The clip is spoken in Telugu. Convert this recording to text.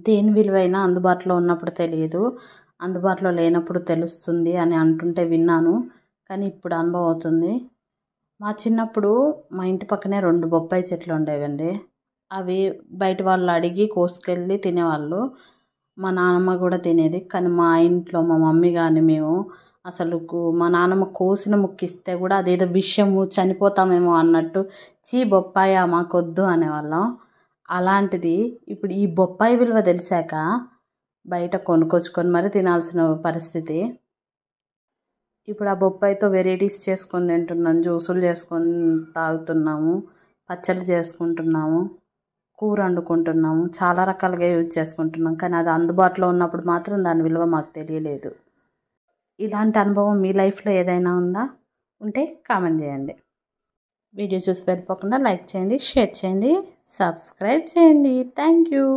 దేని విలువైనా అందుబాటులో ఉన్నప్పుడు తెలియదు, అందుబాటులో లేనప్పుడు తెలుస్తుంది అని అంటుంటే విన్నాను. కానీ ఇప్పుడు అనుభవం అవుతుంది. మా చిన్నప్పుడు మా ఇంటి పక్కనే 2 బొప్పాయి చెట్లు ఉండేవండి. అవి బయట వాళ్ళు అడిగి కోసుకెళ్ళి తినేవాళ్ళు. మా నానమ్మ కూడా తినేది. కానీ మా ఇంట్లో మా మమ్మీ కానీ మేము అసలుకు మా నానమ్మ కోసిన ముక్కిస్తే కూడా అదేదో విషము చనిపోతామేమో అన్నట్టు చీ బొప్పాయ మాకొద్దు అనేవాళ్ళం. అలాంటిది ఇప్పుడు ఈ బొప్పాయి విలువ తెలిసాక బయట కొనుక్కొచ్చుకొని మరీ తినాల్సిన పరిస్థితి. ఇప్పుడు ఆ బొప్పాయితో వెరైటీస్ చేసుకొని తింటున్నాం, జ్యూసులు చేసుకొని తాగుతున్నాము, పచ్చళ్ళు చేసుకుంటున్నాము, కూర వండుకుంటున్నాము, చాలా రకాలుగా యూజ్ చేసుకుంటున్నాం. కానీ అది అందుబాటులో ఉన్నప్పుడు మాత్రం దాని విలువ మాకు తెలియలేదు. ఇలాంటి అనుభవం మీ లైఫ్లో ఏదైనా ఉందా? ఉంటే కామెంట్ చేయండి. వీడియో చూసి వెళ్ళిపోకుండా లైక్ చేయండి, షేర్ చేయండి, సబ్స్క్రైబ్ చేయండి. Thank you.